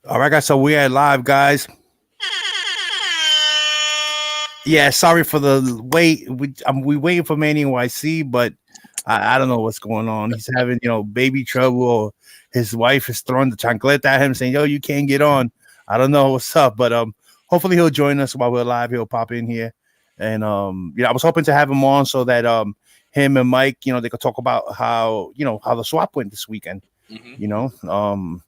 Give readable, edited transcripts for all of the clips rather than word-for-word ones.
All right, guys. So we are live, guys. Yeah, sorry for the wait. We waiting for Manny NYC, but I don't know what's going on. He's having baby trouble. Or his wife is throwing the chancleta at him, saying, "Yo, you can't get on." I don't know what's up, but hopefully he'll join us while we're live. He'll pop in here, and I was hoping to have him on so that him and Mike, they could talk about how the swap went this weekend. Hmm. You know,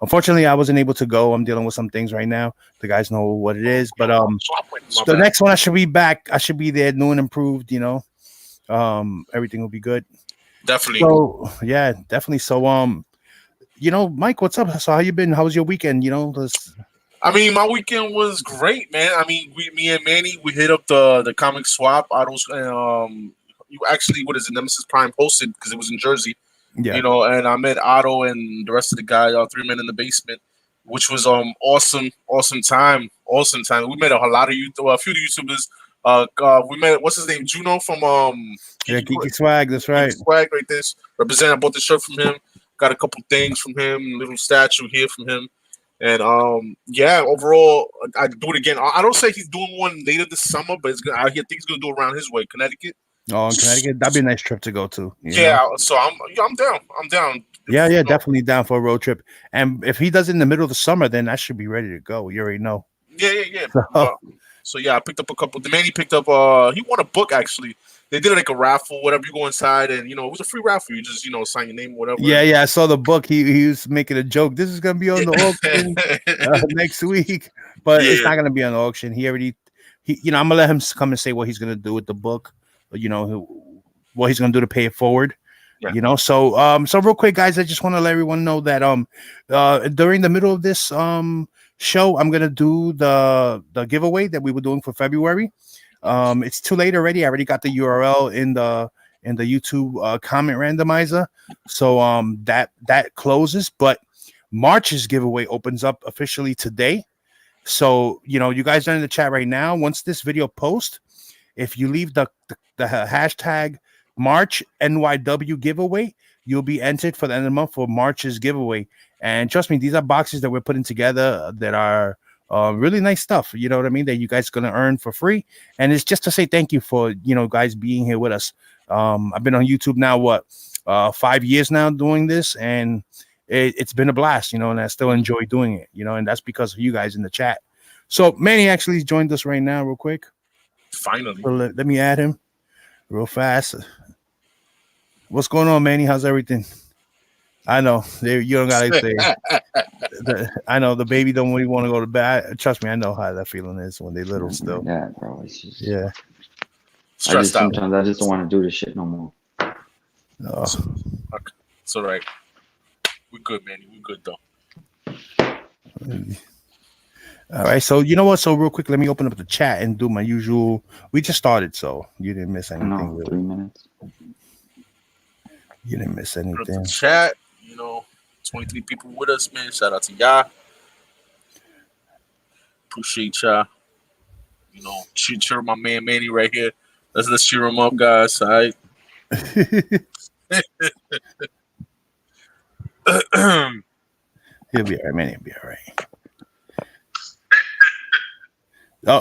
unfortunately, I wasn't able to go. I'm dealing with some things right now. The guys know what it is, but My the bad. next one I should be back. I should be there, new and improved. Everything will be good. Definitely. So yeah, definitely. So Mike, what's up? So how you been? How was your weekend? I mean, my weekend was great, man. I mean, me and Manny, we hit up the comic swap. I was you actually, what is it? Nemesis Prime posted because it was in Jersey, Yeah, and I met Otto and the rest of the guy, all three men in the basement, which was awesome time. We met a lot of a few YouTubers. We met what's his name, Juno from yeah, Geeky Geeky Swag. That's right. Swag right there. Represent. I bought the shirt from him. Got a couple things from him. Little statue here from him. And yeah, overall, I'd do it again. I don't say he's doing one later this summer, but it's gonna. I think he's gonna do it around his way, Connecticut. Oh, in Connecticut, that'd be a nice trip to go to. Yeah, so I'm down. I'm down. Yeah, yeah, definitely down for a road trip. And if he does it in the middle of the summer, then I should be ready to go. You already know. Yeah. So, So yeah, I picked up a couple. The man he picked up, he won a book actually. They did like a raffle, whatever. You go inside, and it was a free raffle. You just sign your name, whatever. yeah, yeah, I saw the book. He was making a joke. This is gonna be on the auction next week, but it's Yeah, not gonna be on the auction. I'm gonna let him come and say what he's gonna do with the book. What he's gonna do to pay it forward. yeah. So real quick, guys, I just want to let everyone know that during the middle of this show, I'm gonna do the giveaway that we were doing for February. It's too late already. I already got the URL in the YouTube comment randomizer. So that closes, but March's giveaway opens up officially today. So you guys are in the chat right now. Once this video posts, if you leave the hashtag March NYW giveaway, you'll be entered for the end of the month for March's giveaway. And trust me, these are boxes that we're putting together that are really nice stuff. You know what I mean? That you guys gonna earn for free. And it's just to say thank you for guys being here with us. I've been on YouTube now 5 years now doing this, and it's been a blast, and I still enjoy doing it, and that's because of you guys in the chat. So Manny actually joined us right now, real quick. Finally. So let me add him real fast. What's going on, Manny? How's everything? I know you don't gotta say. I know the baby don't really want to go to bed. Trust me, I know how that feeling is when they little still. Yeah, bro. It's just Yeah. Stressed out. sometimes I just don't want to do this shit no more. Oh. Okay. It's all right. We good, man. We good though. All right. So you know what? So real quick, let me open up the chat and do my usual. We just started, so you didn't miss anything. No, Really. 3 minutes. You didn't miss Put up the anything. chat. 23 people with us, man. Shout out to y'all. Appreciate y'all. Cheer my man Manny right here. Let's cheer him up, guys. All right. He'll be all right, man. He'll be all right. Oh,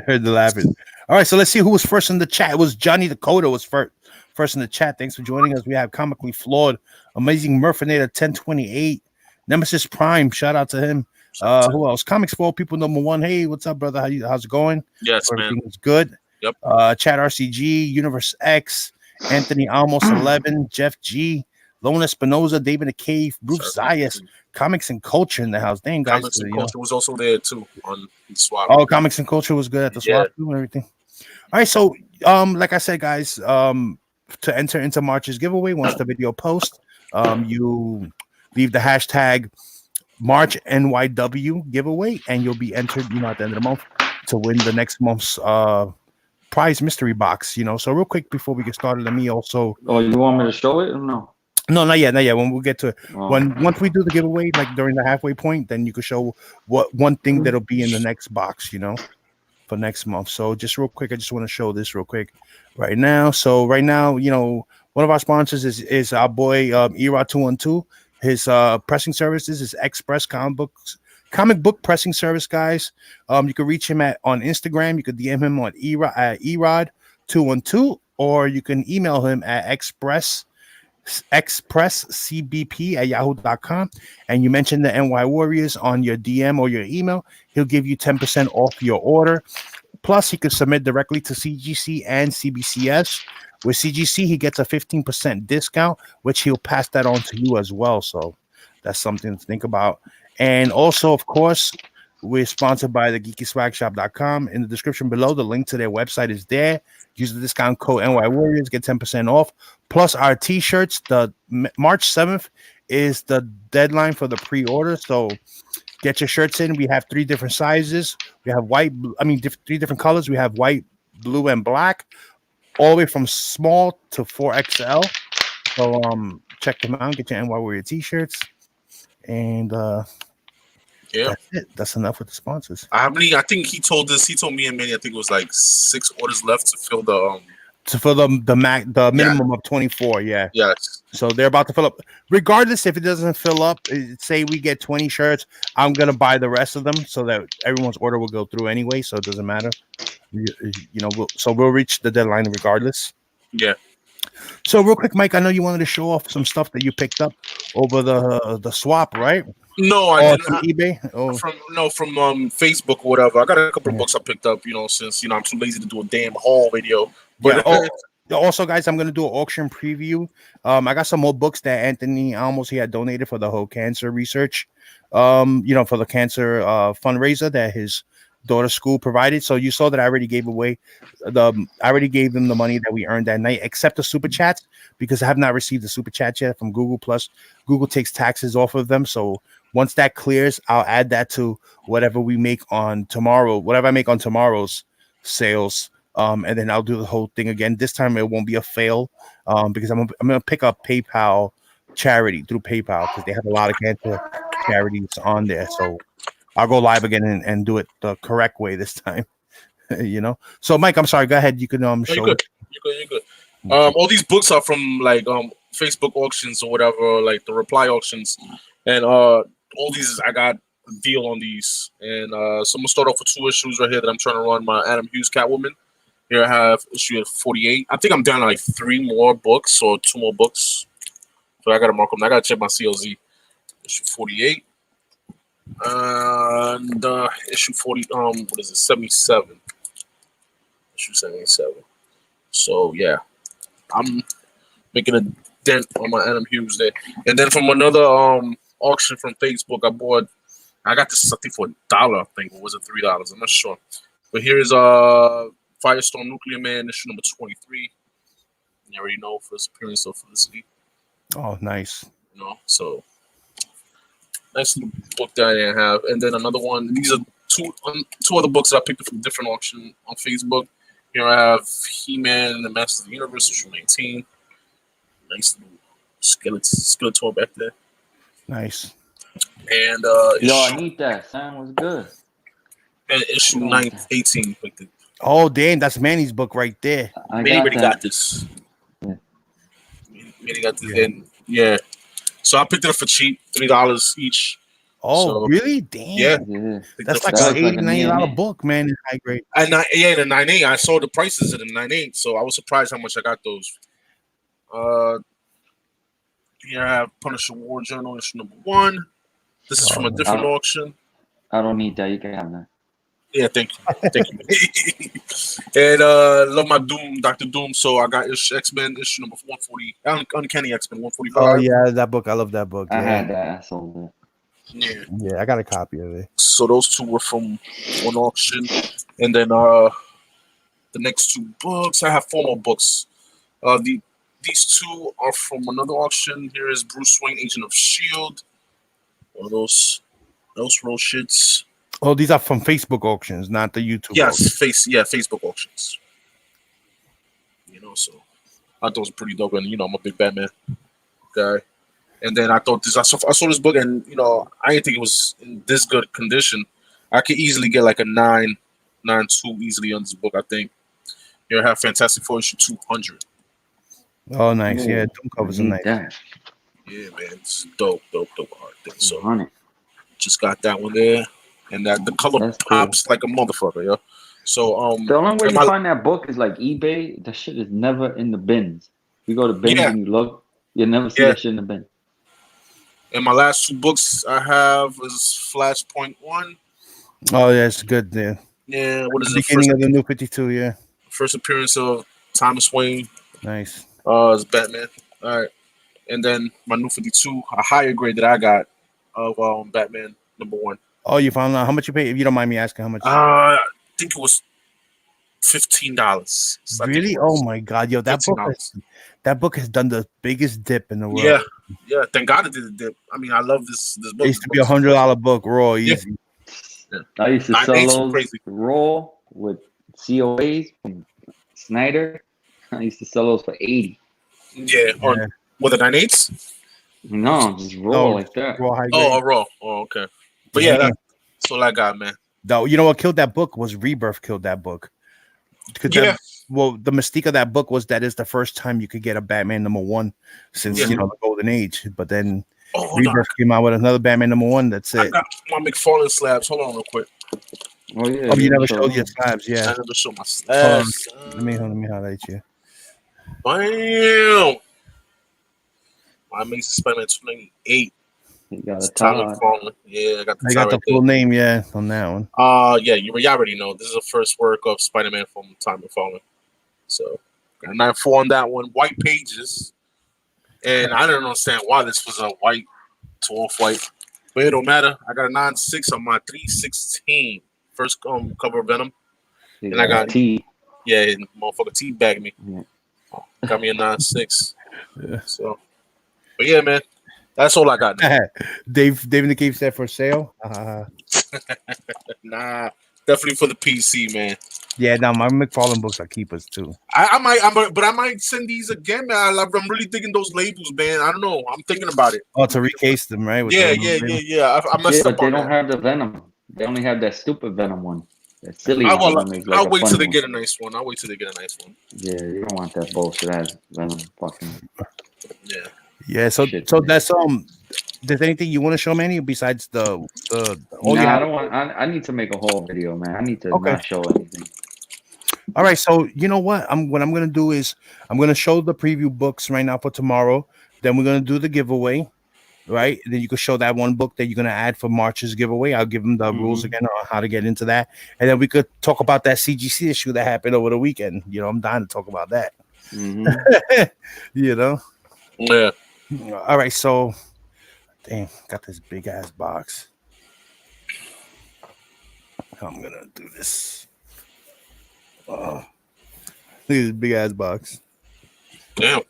heard the laughing. All right, so let's see who was first in the chat. It was Johnny Dakota was first in the chat. Thanks for joining us. We have Comically Flawed, Amazing Murphinator 1028, Nemesis Prime. Shout out to him. Who else? Comics for All People #1. Hey, what's up, brother? How's it going? Yes, man. Everything's good. Yep. Chat RCG, Universe X, Anthony Almost 11, Jeff G, Lona Espinoza, David the Cave, Bruce Zayas, Comics and Culture in the house. Dang, guys. Comics and Culture was also there too on the swap. Oh, Comics and Culture was good at the swap too and everything. All right, so like I said, guys, to enter into March's giveaway, once the video posts, you leave the hashtag March NYW giveaway, and you'll be entered, at the end of the month to win the next month's prize mystery box. So real quick before we get started, let me also. Oh, you want me to show it or no? No, not yet. When we get to it, Oh. once we do the giveaway, like during the halfway point, then you can show what one thing that'll be in the next box, for next month. So just real quick, I just want to show this real quick right now. So right now, one of our sponsors is our boy Era 212. His pressing services is Express Comic Books comic book pressing service, guys. You can reach him on Instagram. You could DM him on erod212, or you can email him at expresscbp@yahoo.com, and you mention the NY Warriors on your DM or your email. He'll give you 10% off your order. Plus, he could submit directly to CGC and CBCS. With CGC, he gets a 15% discount, which he'll pass that on to you as well. So that's something to think about. And also, of course, we're sponsored by the geekyswagshop.com. In the description below, the link to their website is there. Use the discount code NY Warriors, get 10% off. Plus our t-shirts. The March 7th is the deadline for the pre-order. So get your shirts in. We have 3 different sizes. We have three different colors. We have white, blue, and black, all the way from small to 4XL. So check them out. Get your NY Warrior t-shirts. And that's it. That's enough with the sponsors. I think he told me and Manny, I think it was like 6 orders left to fill the minimum of 24. Yes. So they're about to fill up. Regardless, if it doesn't fill up, say we get 20 shirts, I'm gonna buy the rest of them so that everyone's order will go through anyway. So it doesn't matter. We'll reach the deadline regardless. Yeah. So real quick, Mike, I know you wanted to show off some stuff that you picked up over the swap, right? No, I didn't. From eBay. From Facebook or whatever. I got a couple of books I picked up. Since I'm too lazy to do a damn haul video. But also, guys, I'm gonna do an auction preview. I got some more books that Anthony Almos he had donated for the whole cancer research. For the cancer fundraiser that his daughter's school provided. So you saw that I already gave away I already gave them the money that we earned that night, except the super chats, because I have not received the super chat yet from Google. Plus, Google takes taxes off of them. So once that clears, I'll add that to whatever we make on tomorrow, whatever I make on tomorrow's sales. And then I'll do the whole thing again. This time it won't be a fail, because I'm gonna pick up PayPal charity through PayPal, because they have a lot of cancer charities on there. So I'll go live again and do it the correct way this time. So Mike, I'm sorry, go ahead. You can show. You're good. All these books are from like Facebook auctions or whatever, like the reply auctions, and all these I got a deal on these. And so I'm gonna start off with 2 issues right here that I'm trying to run. My Adam Hughes Catwoman. Here I have issue 48. I think I'm down to like 3 more books or 2 more books. So I gotta mark them. I gotta check my CLZ. Issue 48. And issue 40, what is it? 77. Issue 77. So yeah, I'm making a dent on my Adam Hughes there. And then from another auction from Facebook, I got this I think for $1, I think, or was it $3? I'm not sure. But here is Firestorm Nuclear Man, issue number 23. You already know, first appearance of Felicity. Oh, nice. So nice little book that I didn't have. And then another one. These are two other books that I picked up from a different auction on Facebook. Here I have He-Man and the Masters of the Universe, issue 19. Nice little Skeletor back there. Nice. And I need that. Sam was good. And issue 18. Oh, damn, that's Manny's book right there. Manny already got this. Yeah. Manny got this. And yeah. So I picked it up for cheap, $3 each. Oh, So, really? Damn. Yeah. That's like an $80-$90 book, man. In high grade. And the 9.8. I saw the prices of the 9.8, so I was surprised how much I got those. Here I have Punisher War Journal, issue number 1. This is from a different auction. I don't need that. You can have that. Yeah, thank you. And love my Doom, Dr. Doom. So I got X-Men issue number 140. Uncanny X-Men 145. Oh yeah, that book. I love that book. I had that. I sold that. Yeah, I got a copy of it. So those 2 were from one auction, and then the next 2 books. I have 4 more books. These 2 are from another auction. Here is Bruce Wayne, Agent of S.H.I.E.L.D. One of those real shits. Oh, these are from Facebook auctions, not the YouTube. Yes, Facebook auctions. So I thought it was pretty dope, and I'm a big Batman guy. And then I thought I saw this book, and I didn't think it was in this good condition. I could easily get like a 9.2 easily on this book. I think. Here I have Fantastic Four issue 200. Oh, nice. Yeah, Doom covers are nice. That. Yeah, man, it's dope art thing. So Just got that one there, and that the color That's cool. pops like a motherfucker, yo. So The only way and you my- find that book is like eBay. That shit is never in the bins. You go to bins Yeah. and you look, you never see Yeah. that shit in the bin. and my last two books I have is Flashpoint 1. Oh, yeah, it's good there. Yeah, what is The it? beginning of the new 52, yeah. First appearance of Thomas Wayne Nice. as Batman. All right, and then my new 52, a higher grade that I got of Batman #1. Oh, you found out how much you pay? If you don't mind me asking, how much? I think it was $15. Really? Oh my God, yo, that book has done the biggest dip in the world. Yeah. Thank God it did a dip. I mean, I love this book. It used to be $100 book raw, easy. I used to Nine sell eights those crazy. raw with COAs from Snyder. I used to sell those for 80. Yeah. Or Yeah. what, the 9/8? No, just raw No, like that. Raw high grade. Oh, raw. Oh, okay. But yeah, that's all I got, man. Though, you know what killed that book was Rebirth killed that book. 'Cause Yeah. the mystique of that book was that it's the first time you could get a Batman #1 since Yeah. the Golden Age. But then Oh, hold on. Rebirth came out with another Batman #1. That's I it. got my McFarlane slabs. Hold on real quick. Oh yeah. Oh, you never so- showed your slabs, I yeah. never show my slabs. Let me highlight you. Bam. My Amazing Spider-Man 298. You got It's a Tyler Todd. McFarlane. Yeah, I got the I got tie the right full name, yeah, on that one. there. Yeah, you already know. This is the first work of Spider-Man from Tyler McFarlane. So, got a 9.4 on that one. White pages. And I don't understand why this was a white to off-white. But it don't matter. I got a 9.6 on my 316. First cover of Venom. You And I got- T. Yeah, and motherfucker teabagged me. Yeah. Got me a 9.6. Yeah. So, but yeah, man. That's all I got now. Dave in the Cave said for sale. Nah, definitely for the PC, man. Yeah, now my McFarlane books are keepers too. I might send these again, man. I'm really digging those labels, man. I don't know. I'm thinking about it. Oh, to recase them, right? With Yeah. the little label. I messed Yeah, up but they on don't that. have the Venom. They only have that stupid Venom one. That silly I'll one is like I'll a wait till fun they one. get a nice one. I'll wait till they get a nice one. Yeah, you don't want that bullshit ass Venom fucking. Yeah. Yeah, so Shit, so man. that's there's anything you want to show, Manny, besides the Nah, I don't want. I need to make a whole video, man. I need to Okay. not show anything. All right, so you know what what I'm gonna do is I'm gonna show the preview books right now for tomorrow. Then we're gonna do the giveaway, right? And then you can show that one book that you're gonna add for March's giveaway. I'll give them the rules Mhm. again on how to get into that, and then we could talk about that CGC issue that happened over the weekend. You know, I'm dying to talk about that. hmm You know. Yeah. All right, so dang, got this big ass box. I'm gonna do this. Look at this big ass box. Damn.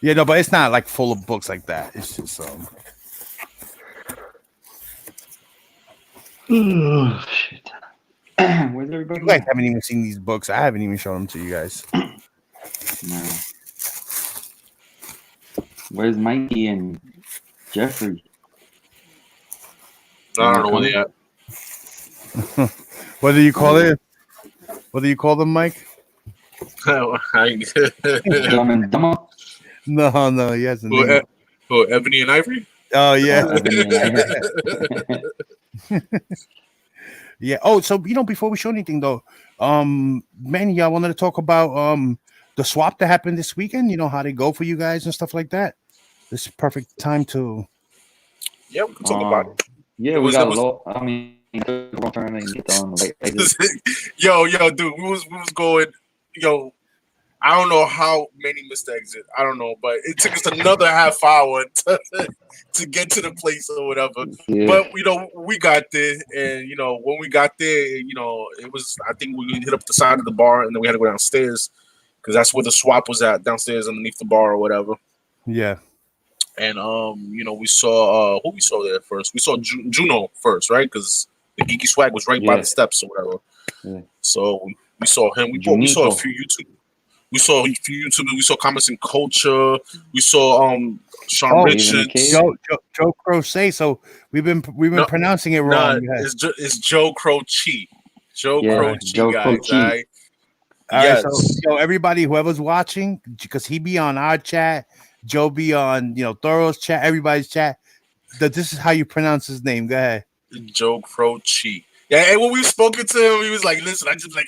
Yeah, no, but it's not like full of books like that. It's just Oh shit. Where's everybody? you guys haven't even seen these books. I haven't even shown them to you guys. No. Where's Mikey and Jeffrey? I don't know where they at. What do you call it? What do you call them, Mike? Dumb and Dumber? No, he has a Who, name. Ebony and Ivory? Oh yeah, Oh, yeah. Oh, so before we show anything though, Manny, y'all wanted to talk about the swap that happened this weekend. You know how they go for you guys and stuff like that. This is perfect time to. Yeah, we can talk about it. Yeah, It we was- got it was- low. I mean, we're trying to get on the right. Yo, dude, we was going. Yo, I don't know how many missed the exit. I don't know, but it took us another half hour to get to the place or whatever. Yeah. But we got there, and when we got there, it was. I think we hit up the side of the bar, and then we had to go downstairs because that's where the swap was at, downstairs underneath the bar or whatever. Yeah. And we saw who we saw there first. We saw Juno first, right? Because the Geeky Swag was right by Yeah. the steps or whatever. Yeah. So we saw him. We saw a few YouTube. We saw a few YouTube. We saw Comments in Culture. We saw Sean Oh, Richards. Joe Crochet. So we've been No, pronouncing it Nah, wrong. Yeah. it's Joe Croce. Joe Yeah, Croce, Joe guys. Croce. All right? All right, Yes. so everybody, whoever's watching, because he be on our chat, Joe be on Thoro's chat, everybody's chat. This is how you pronounce his name. Go ahead. Joe Croce. Yeah, and when we spoken to him, he was like, "Listen, I just like,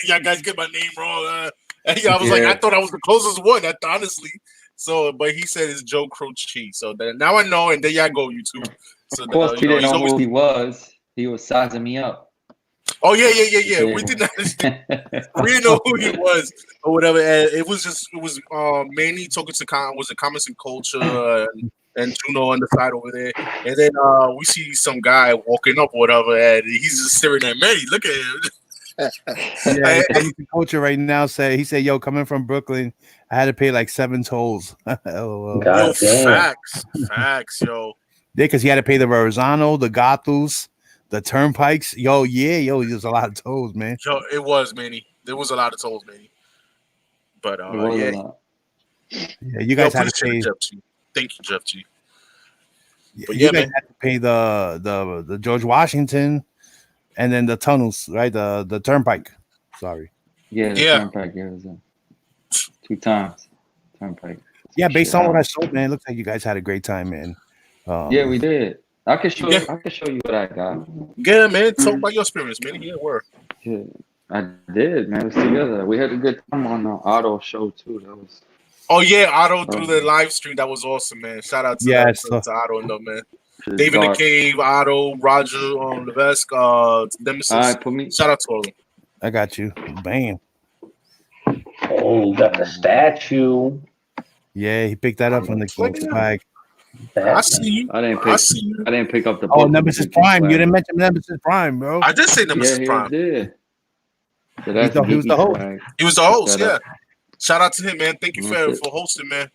y'all guys get my name wrong." And I was like, I thought I was the closest one, honestly. So, but he said it's Joe Croce. So then now I know, and there y'all go, YouTube. So Of course, he didn't know always, who he was. He was sizing me up. Oh yeah. We did not. We didn't know who he was or whatever. And it was mainly talking to comments and culture and Juno on the side over there. And then we see some guy walking up or whatever, and he's just staring at Manny. Look at him. Yeah, the culture right now said yo, coming from Brooklyn, I had to pay like 7 tolls. Yo, facts, yo. Yeah, because he had to pay the Verrazano, the Gothus, the turnpikes. There's a lot of tolls, man. Yo, it was Manny. There was a lot of tolls, Manny. But you guys had to pay. Jeff G. Thank you, Jeff G. But you guys had to pay the George Washington, and then the tunnels, right? The turnpike. Sorry. Yeah. Turnpike. Yeah, it was 2 times turnpike. Yeah, based on what I saw, man, it looks like you guys had a great time, man. Yeah, we did. I can show you what I got. Yeah, man. Talk about your experience, man. Yeah, word. Yeah, I did, man. It was together. We had a good time on the Otto show too. That was. Oh yeah, Otto through the live stream. That was awesome, man. Shout out to Otto and them, man. David the Cave, Otto, Roger, Levesque, Nemesis. All right, put me. Shout out to all of them. I got you. Bam. Oh, you got the statue. Yeah, he picked that up from the flag. I see you. I didn't pick up the. Oh, Nemesis Prime. You didn't mention Nemesis Prime, bro. I did say Nemesis Prime. Did. So he was the host. He was the host. Yeah. Shout out to him, man. Thank you for hosting, man.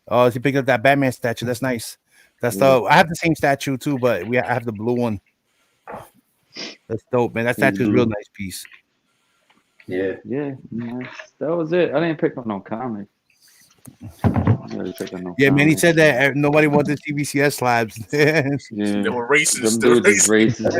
Oh, he picked up that Batman statue. That's nice. That's I have the same statue too, but I have the blue one. That's dope, man. That statue is a real nice piece. Yeah. That was it. I didn't pick up no comic. Yeah, man. He said that nobody wanted CBCS slabs. They were racist. Them dudes is racist.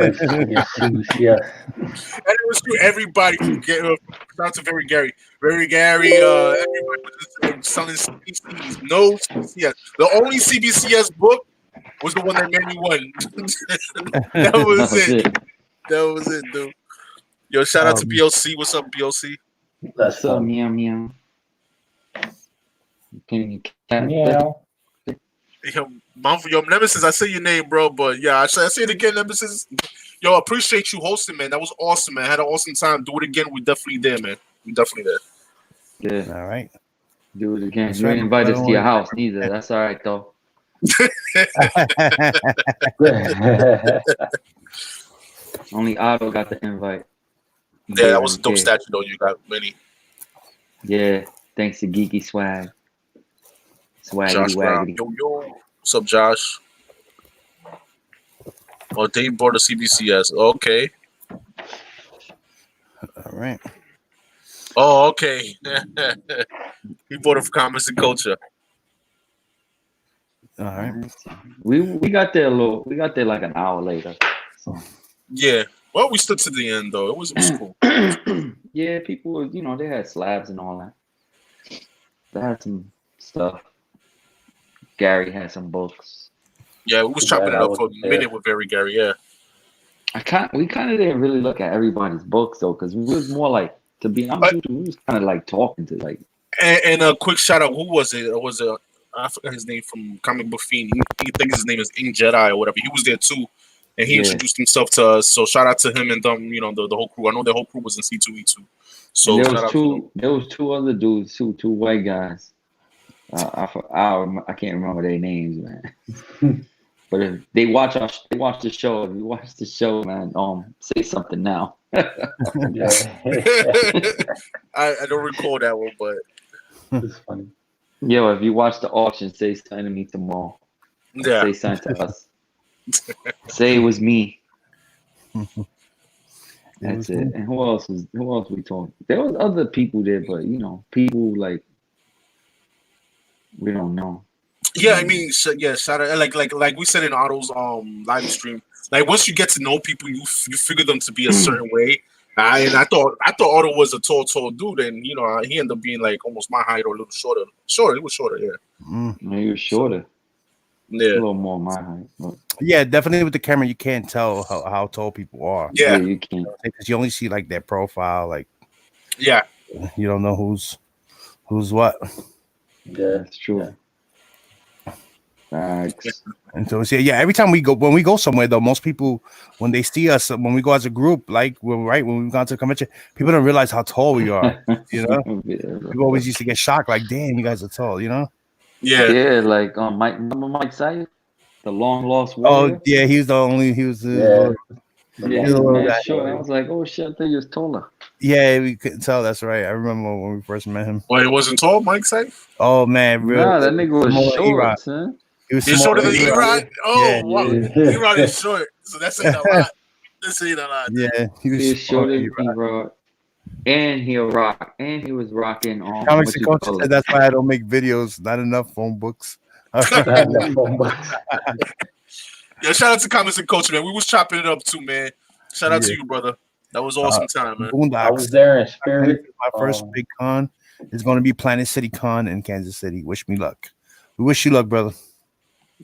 Yeah. And it was to everybody. Shout out to Very Gary. Everybody was selling CBCS. No CBCS. The only CBCS book was the one that made me won. That was it. That was it, dude. Yo, shout out to BLC. What's up, BLC? What's up, meow meow? Can you meow? Yo, Nemesis, I say your name, bro, but yeah, I say it again, Nemesis. Yo, appreciate you hosting, man. That was awesome, man. Had an awesome time. Do it again. We definitely there, man. We definitely there. Yeah. All right. Do it again. You ain't invite us to your house neither. That's all right, though. Only Otto got the invite. Yeah, that was a dope statue, though. You got many. Yeah, thanks to Geeky Swag. Josh Brown. Yo. What's up, Josh? Oh, Dave bought a CBCS. Okay. All right. Oh, okay. He bought it for Comics and Culture. All right. We got there like an hour later. So. Yeah. Well, we stood to the end though. It was cool. Yeah, people, they had slabs and all that. They had some stuff. Gary had some books. Yeah, we was chopping it up for a minute with Very Gary. Yeah. We kind of didn't really look at everybody's books though, because we was more like, to be honest with you, we was kind of like talking to like. And a quick shout out. Who was it? I forgot his name from Comic Book Fiend. He thinks his name is Ink Jedi or whatever. He was there too, and he introduced himself to us. So shout out to him and them. The whole crew. I know the whole crew was in C2E2. So there was two other dudes, two white guys. I can't remember their names, man. But if they watch the show. If you watch the show, man, say something now. I don't recall that one, but it's funny. Yo, if you watch the auction, say something to me tomorrow. Yeah. Say something to us. Say it was me. That's it. And who else we talking? There was other people there, but people like we don't know. Yeah, I mean, shout out. Like we said in Otto's live stream. Like once you get to know people, you figure them to be a certain way. And I thought Otto was a tall dude, and he ended up being like almost my height or a little shorter. He was shorter, yeah. No, he was shorter. Yeah, little more my height. But Yeah, definitely with the camera, you can't tell how tall people are. yeah, you can't. Because you only see like their profile, like yeah. you don't know who's what. Yeah. That's true. Facts. And so yeah, every time when we go somewhere though, most people when they see us when we go as a group, like when we've gone to the convention, people don't realize how tall we are. You know, people always used to get shocked, like, "Damn, you guys are tall." You know? Yeah, Yeah, like remember Mike Syfe, the long lost Oh warrior. yeah, he was the only. He was Yeah. Yeah, he's he's a little man guy. short. I was like, oh shit, I think he was taller. Yeah, we couldn't tell. That's right. I remember when we first met him. well, he wasn't tall, Mike Safe. Oh man, real. Nah, that nigga was smaller short, Erod. son. He was He's smaller shorter than Erod. Erod. Oh, Yeah. wow. Yeah. Erod is short, so that's saying a lot. That's saying a lot. Yeah, he was He was shorter than Erod. Erod. And he was rocking Comics what and you Culture call said it. that's why I don't make videos. Not enough phone books. Yeah, shout out to Comics and Culture, man. We was chopping it up too, man. Shout out to Yeah. you, brother. That was awesome time, man. I was Boondocks. there in spirit. My first big con is going to be Planet City Con in Kansas City. Wish me luck. We wish you luck, brother.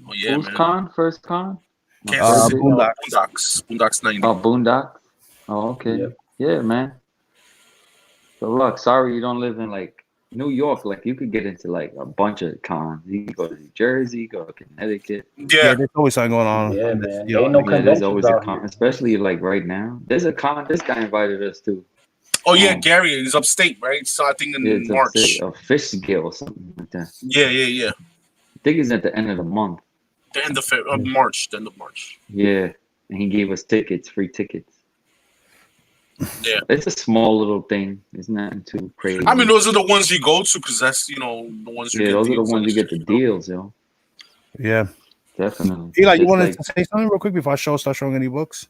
Oh yeah, Who's man. con? First con? Kansas City. Boondocks. Boondocks 90. Oh, Boondocks. Oh, okay. Yep. Yeah, man. Good luck. Sorry you don't live in like New York. Like you could get into like a bunch of cons. You can go to New Jersey, you go to Connecticut. Yeah, There's always something going on. Yeah, on this, man. you know, Ain't no Yeah, there's conventions always a out con, here. especially like right now. There's a con. This guy invited us to. Oh yeah, Gary, he's upstate, right? So I think in It's March. a Fishgill or something like that. Yeah. I think it's at the end of the month. The end of March. The end of March. Yeah, and he gave us tickets, free tickets. Yeah. It's a small little thing. It's nothing too crazy. I mean, those are the ones you go to because that's the ones you yeah, get. those are the deals ones on. you get the deals, yo. Yeah. Definitely. Eli, you Just wanted like- to say something real quick before I start showing any books?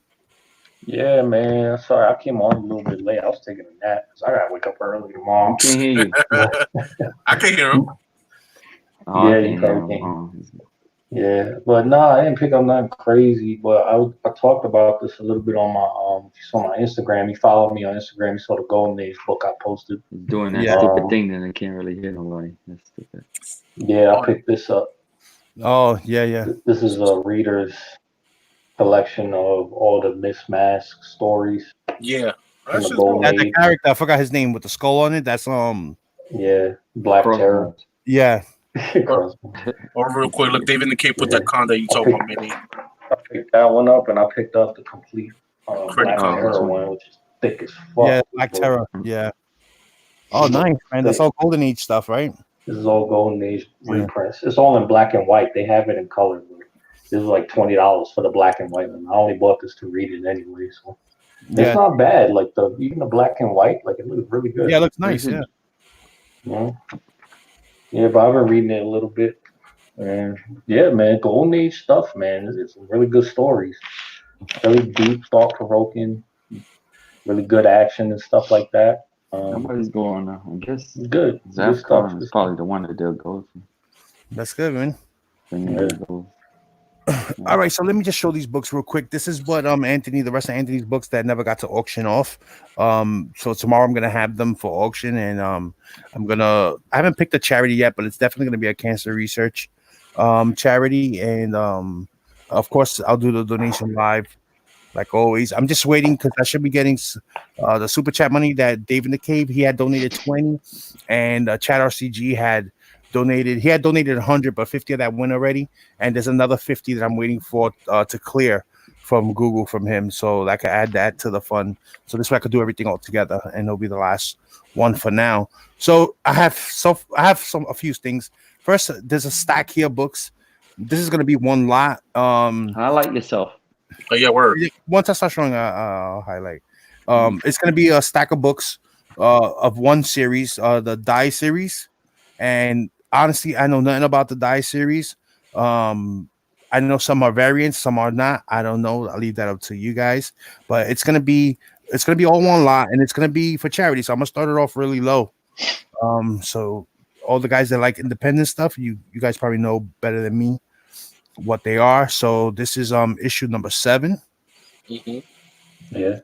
Yeah, man. Sorry, I came on a little bit late. I was taking a nap because I gotta wake up early tomorrow. I can't hear you. I can hear him. Oh, Yeah, I you can't hear probably him. can't. Yeah, but no, I didn't pick up nothing crazy. But I talked about this a little bit on my if you saw my Instagram. You followed me on Instagram. You saw the Golden Age book I posted. He's doing that Yeah. stupid thing, then I can't really hear nobody. That's stupid. Yeah, I picked this up. Oh, yeah. This is a reader's collection of all the Miss Mask stories Yeah. from That's the just Golden That the Age. character, I forgot his name with the skull on it. That's Yeah, Black Terror. Crossbones. yeah. Crossbones. Oh, real quick. Look, David and K put that con that you talking about, Manny. I picked that one up, and I picked up the complete Credit Black card, Terror this one. one, which is thick as fuck. Yeah, Black Terror. Yeah. Oh, nice, man. That's all Golden Age stuff, right? This is all Golden Age Yeah. reprints. It's all in black and white. They have it in color. But this is like $20 for the black and white one. I only bought this to read it anyway, so it's Yeah. not bad. Like even the black and white, like it looks really good. Yeah, it looks nice. Yeah. Yeah, but I've been reading it a little bit. And yeah, man, Golden Age stuff, man. It's some really good stories. Really deep, thought provoking, really good action and stuff like that. Nobody's going now. I guess It's good. Good Zap stuff. Con is probably the one that they'll go to. That's good, man. Then Yeah. go. All right, so let me just show these books real quick. This is what the rest of Anthony's books that never got to auction off. So tomorrow I'm gonna have them for auction, and I haven't picked a charity yet, but it's definitely gonna be a cancer research charity, and of course I'll do the donation live like always. I'm just waiting because I should be getting the super chat money that Dave in the Cave, he had donated 20, and Chat RCG had donated 100, but 50 of that went already, and there's another 50 that I'm waiting for to clear from Google from him, so I can add that to the fund, so this way I could do everything all together, and it'll be the last one for now. So I have a few things. First, there's a stack here of books. This is going to be one lot. Highlight yourself. Oh, yeah, word. Once I start showing, I'll highlight. It's going to be a stack of books of one series, the Die series. And honestly, I know nothing about the Die series. I know some are variants, some are not. I don't know. I'll leave that up to you guys. But it's gonna be all one lot, and it's gonna be for charity. So I'm gonna start it off really low. So all the guys that like independent stuff, you guys probably know better than me what they are. So this is issue number 7. Mm-hmm. Yeah.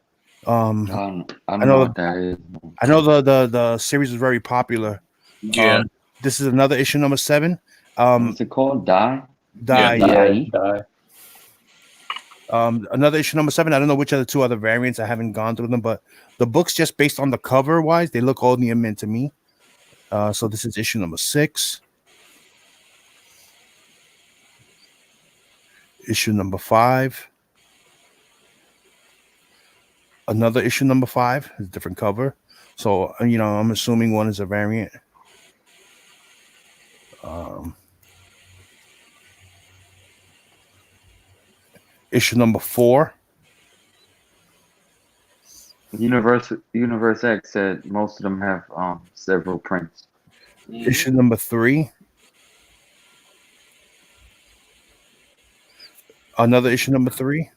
I don't I know know- what that is. I know the series is very popular. Yeah. This is another issue number 7. What's it called? Die? Die. Yeah, Die. Another issue number 7. I don't know which are the 2 other variants. I haven't gone through them, but the books, just based on the cover wise, they look all near mint to me. So this is issue number 6. Issue number 5. Another issue number 5 is a different cover. So I'm assuming one is a variant. Issue number 4. Universe X said most of them have several prints. Issue number 3. Another issue number 3.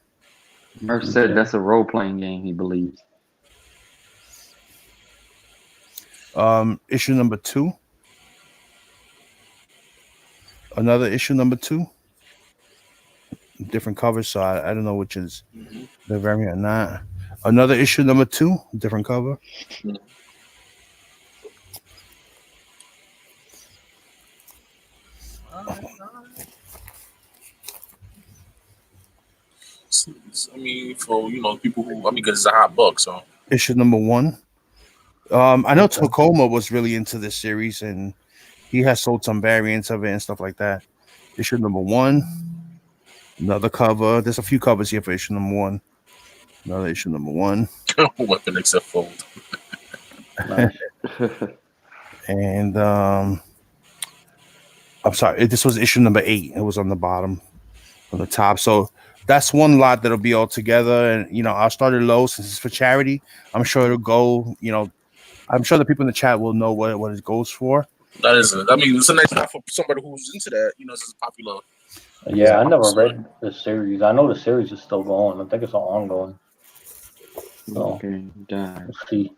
Murph said that's a role-playing game, he believes. Issue number 2. Another issue number 2. Different cover, so I don't know which is the variant or not. Another issue number 2, different cover. I mean, for people who, because it's a hot book, so. Issue number 1. I know Tacoma was really into this series, and he has sold some variants of it and stuff like that. Issue number 1. Another cover. There's a few covers here for issue number 1. Another issue number 1. Weapon except fold. And I'm sorry, this was issue number 8. It was on the bottom, on the top. So that's one lot that'll be all together. And I'll start it low since it's for charity. I'm sure it'll go. I'm sure the people in the chat will know what it goes for. That is, it's a nice stuff for somebody who's into that. This is popular. Yeah, I never read the series. I know the series is still going. I think it's ongoing. So, Okay, die. let's see.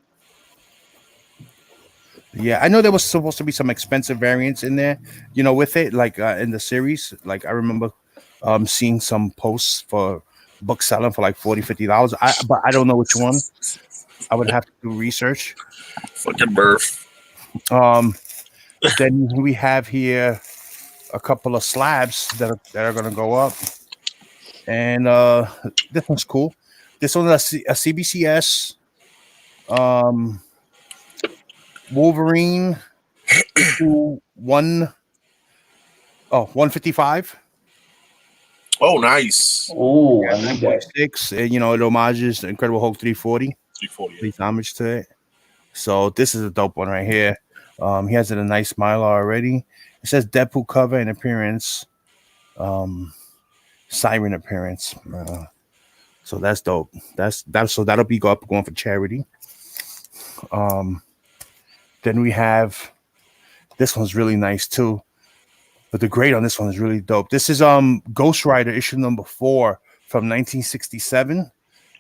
Yeah, I know there was supposed to be some expensive variants in there, with it, like in the series. Like I remember seeing some posts for books selling for like $40-$50. But I don't know which one. I would have to do research. Fucking birth. Then we have here a couple of slabs that are going to go up, and this one's cool. This one's a CBCS Wolverine 155. Oh, nice. Oh, I need that. 6. It homages the Incredible Hulk 340. 340. Pays homage to it. So this is a dope one right here. He has it a nice smile already. It says Deadpool cover and appearance, Siren appearance. So that's dope. So that'll be going for charity. Then we have this one's really nice too. But the grade on this one is really dope. This is Ghost Rider issue number 4 from 1967.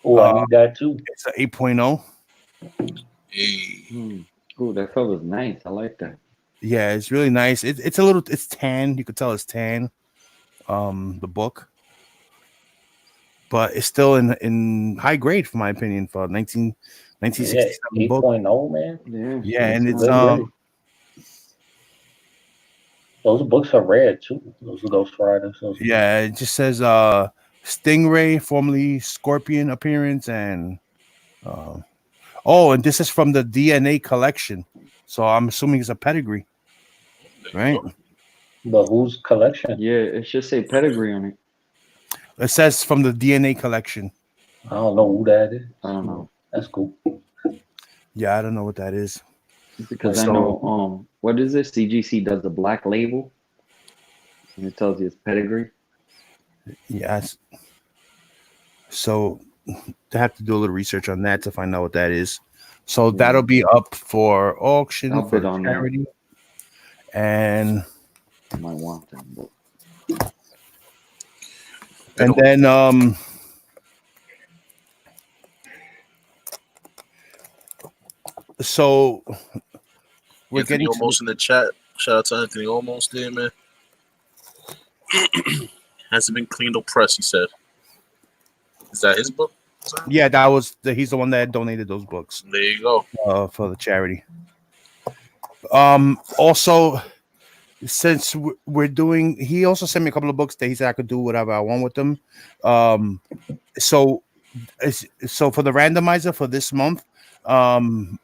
Oh, I need that too. It's an 8.0. Hey. Oh, that cover's nice. I like that. Yeah, it's really nice. It's tan. You could tell it's tan. The book, but it's still in high grade, for my opinion, for 1967 book. 8.0, man. Yeah, and it's those books are rare too. Those Ghost Riders. Yeah, it just says Stingray, formerly Scorpion appearance, and and this is from the DNA collection. So I'm assuming it's a pedigree, right? But whose collection? Yeah, it should say pedigree on it. It says from the DNA collection. I don't know who that is. I don't know. That's cool. Yeah, I don't know what that is. Because I know what is it? CGC does the black label. And it tells you it's pedigree. Yes. So to have to do a little research on that to find out what that is. So that'll be up for auction I'll for bid on charity. And I might want that book. and then so we're Anthony getting almost in the chat. Shout out to Anthony almost there, man. Hasn't been cleaned or pressed, he said. Is that his book? yeah, he's the one that donated those books There you go. for the charity. Also, since we're doing, he also sent me a couple of books that he said I could do whatever I want with them. So for the randomizer for this month, the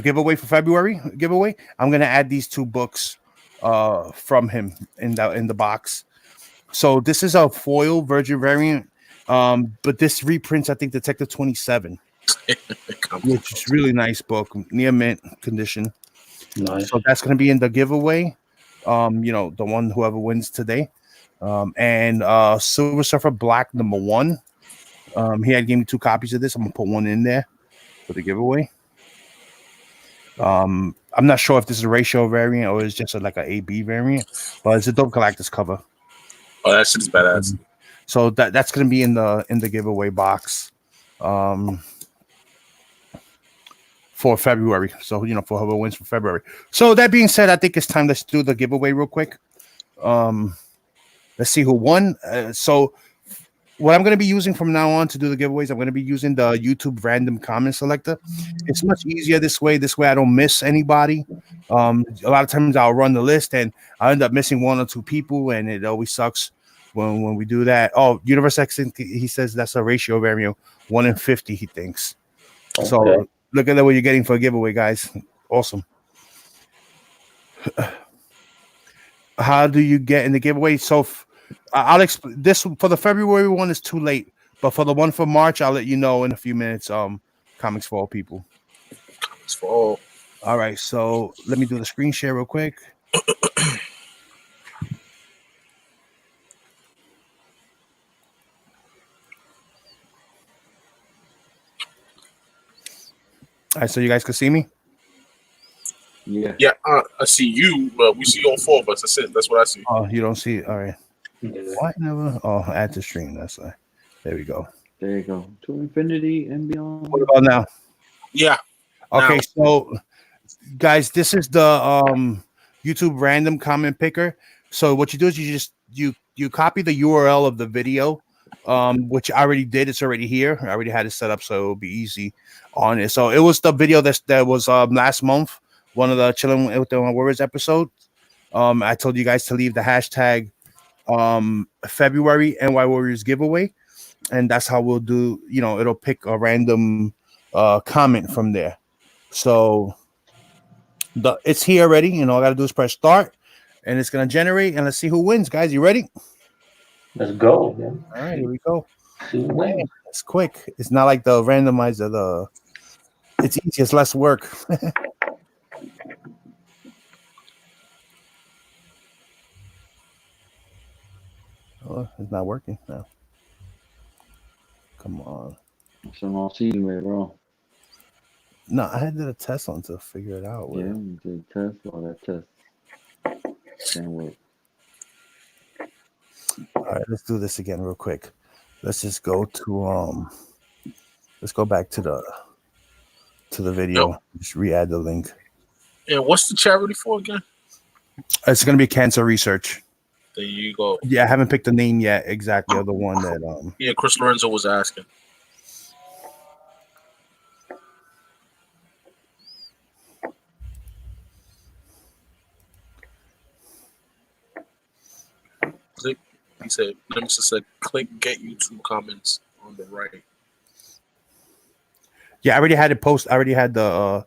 giveaway for February giveaway, I'm gonna add these 2 books from him in the box. So this is a foil Virgin variant, but this reprints I think Detective 27, which is really nice book, near mint condition. Nice. So that's gonna be in the giveaway. The one whoever wins today. And Silver Surfer Black #1. He had gave me 2 copies of this. I'm gonna put one in there for the giveaway. I'm not sure if this is a ratio variant or it's just like an AB variant, but it's a dope collector's cover. Oh, that shit's badass. So that's gonna be in the giveaway box for February. So for whoever wins for February. So that being said, I think it's time let's do the giveaway real quick. Let's see who won. So what I'm going to be using from now on to do the giveaways, I'm going to be using the YouTube random comment selector. It's much easier this way. This way I don't miss anybody. A lot of times I'll run the list and I end up missing 1 or 2 people, and it always sucks when we do that. Oh, Universe X, he says that's a ratio variant, 1 in 50, he thinks. Okay. So look at what you're getting for a giveaway, guys. Awesome. How do you get in the giveaway? So I'll explain this for the February one is too late, but for the one for March, I'll let you know in a few minutes. Comics for all people. Comics for all. All right, so let me do the screen share real quick. All right, so you guys can see me? Yeah. Yeah, I see you, but we see all 4 of us. That's it. That's what I see. Oh, you don't see it? All right. Yeah. Why never? Oh, add to stream. That's right. There we go. There you go. To infinity and beyond. What about now? Yeah. Okay, so guys, this is the YouTube random comment picker. So what you do is you copy the URL of the video, which I already did. It's already here. I already had it set up, so it'll be easy on it. So it was the video that was last month, one of the Chilling with the Warriors episodes. I told you guys to leave the hashtag February NY Warriors giveaway, and that's how we'll do. It'll pick a random comment from there. So it's here already. All I gotta do is press start, and it's gonna generate. And let's see who wins, guys. You ready? Let's go, man. All right, here we go. See who wins. It's quick. It's not like the randomizer. It's easy. It's less work. Oh, it's not working now. Come on. So I'm all seeing it, bro. No, I had to do a test on to figure it out. Yeah, you did test all that test. Can't work. All right, let's do this again real quick. Let's just go to let's go back to the video. Yep. Just re-add the link. And what's the charity for again? It's gonna be cancer research. There you go. Yeah, I haven't picked the name yet exactly of the one that Yeah, Chris Lorenzo was asking. Click. He said, Nemesis said, click get YouTube comments on the right. Yeah, I already had it post. I already had the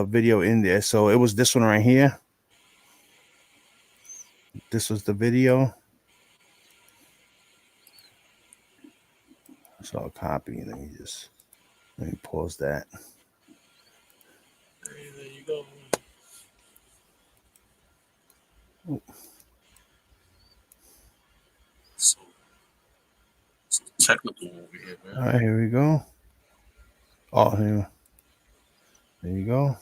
video in there. So it was this one right here. This was the video. So I'll copy. Let me pause that. There you go. Oh. So technical over here, man. All right, here we go. Oh, here. There you go.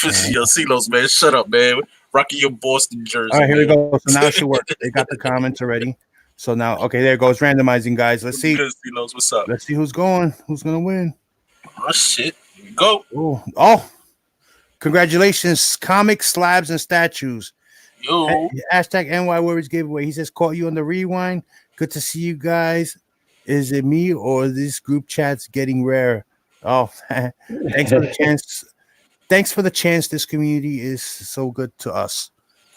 Yo, CeeLos, man, shut up, man. Rocking your Boston jersey. All right, here we man. go. So now it should work. They got the comments already. So now, okay, there it goes. Randomizing, guys. Let's see. Good, CeeLos, what's up? Let's see who's going. Who's gonna win? Oh shit. Here we go. Oh! Congratulations, comics, slabs, and statues. Yo. Hashtag NY Warriors giveaway. He says, caught you on the rewind. Good to see you guys. Is it me or this group chat's getting rare? Oh, thanks for the chance. thanks for the chance. This community is so good to us.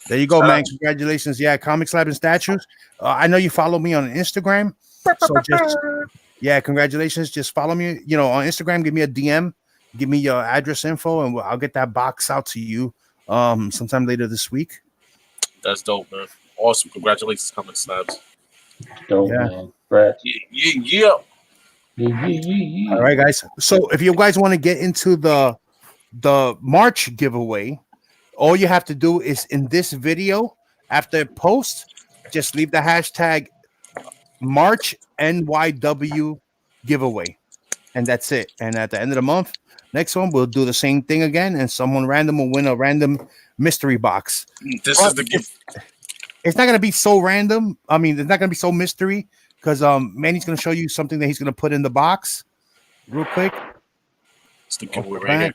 There you go, Shout man. out. Congratulations. Yeah, Comics Lab and Statues. I know you follow me on Instagram. So just, yeah, congratulations. Just follow me, on Instagram. Give me a DM. Give me your address info, and I'll get that box out to you sometime later this week. That's dope, man. Awesome. Congratulations, Comic Slabs. Dope, Yeah. man. Congrats. Yeah. All right, guys. So if you guys want to get into the March giveaway, all you have to do is in this video, after it posts, just leave the hashtag March NYW giveaway, and that's it. And at the end of the month, next one we'll do the same thing again, and someone random will win a random mystery box. This is the gift. It's not gonna be so random. I mean, it's not gonna be so mystery because Manny's gonna show you something that he's gonna put in the box real quick. It's the giveaway right here.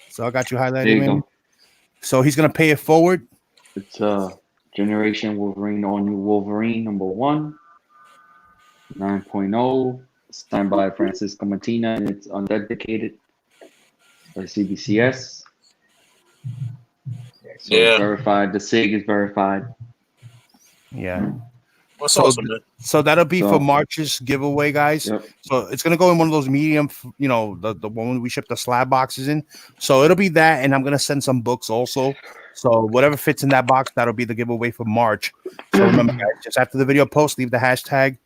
So I got you There highlighted, you Manny. go. So he's gonna pay it forward. It's Generation Wolverine, all new Wolverine #1, 9.0, signed by Francisco Martina, and it's undedicated by CBCS. So Yeah. it's verified. The SIG is verified. Yeah. That's So awesome, man. So that'll be So- for March's giveaway, guys. Yep. So it's gonna go in one of those medium, the one we ship the slab boxes in. So it'll be that, and I'm gonna send some books also. So whatever fits in that box, that'll be the giveaway for March. So remember, guys, just after the video post, leave the hashtag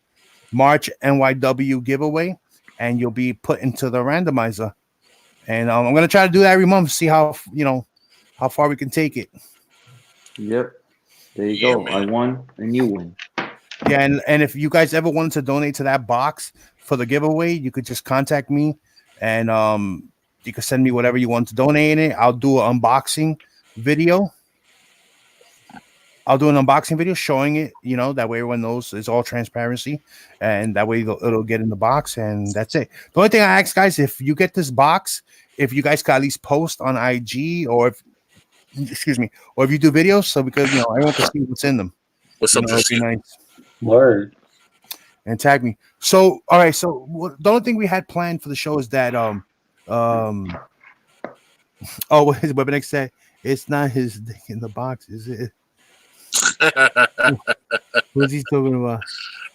March NYW giveaway, and you'll be put into the randomizer. And I'm gonna try to do that every month, see how far we can take it. Yep. There you Yeah, go. man. I won, and you win. Yeah, and if you guys ever wanted to donate to that box for the giveaway, you could just contact me, and you could send me whatever you want to donate in it. I'll do an unboxing video. I'll do an unboxing video showing it, that way everyone knows it's all transparency, and that way it'll get in the box, and that's it. The only thing I ask, guys, if you get this box, if you guys can at least post on IG, or if you do videos, so because everyone can see what's in them. What's up, It'd be Justin? nice. Word. And tag me. So, all right. So, the only thing we had planned for the show is that what Webinex said, it's not his dick in the box, is it? Who's he talking about?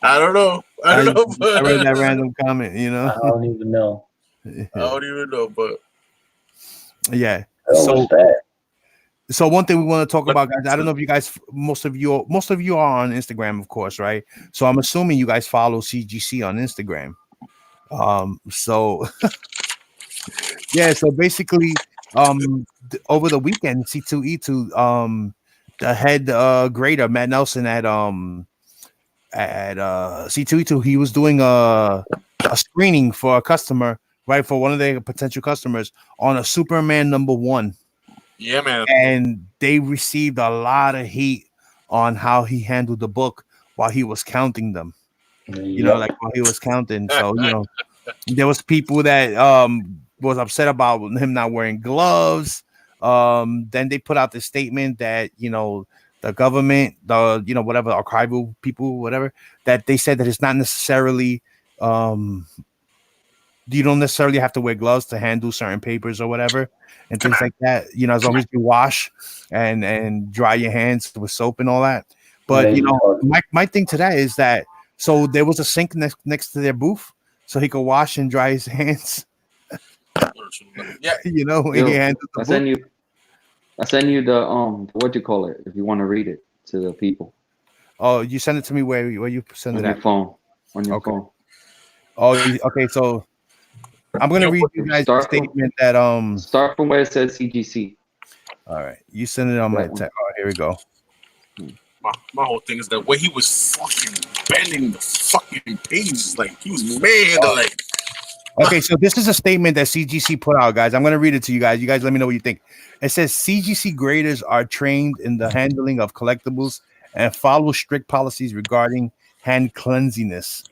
I don't know. I don't know. I read that random comment. I don't even know. I don't even know, but Yeah. Hell, So, what's that? so one thing we want to talk But- about, guys. I don't know if you guys, most of you are on Instagram, of course, right? So I'm assuming you guys follow CGC on Instagram. So yeah. So basically, over the weekend, C2E2, the head grader Matt Nelson at C2E2, he was doing a screening for a customer, right, for one of their potential customers on a Superman #1. yeah, man. And they received a lot of heat on how he handled the book while he was counting them. Like while he was counting. So there was people that was upset about him not wearing gloves. Then they put out this statement that the government, whatever archival people, whatever, that they said that it's not necessarily you don't necessarily have to wear gloves to handle certain papers or whatever and things like that. As long as you wash and dry your hands with soap and all that. But my thing to that is that so there was a sink next to their booth, so he could wash and dry his hands. Yeah, When he handled the I book. send you the what you call it if you want to read it to the people Oh, you send it to me where you send on it your at? phone. On your Okay. phone. Oh, okay. So I'm gonna read you guys the Start from- statement that Start from where it says CGC. All right, you send it on my That one. text. Oh, here we go. my whole thing is that way he was fucking bending the fucking pages, like he was mad, like. Okay, so this is a statement that CGC put out, guys. I'm going to read it to you guys. You guys let me know what you think. It says CGC graders are trained in the handling of collectibles and follow strict policies regarding hand cleanliness.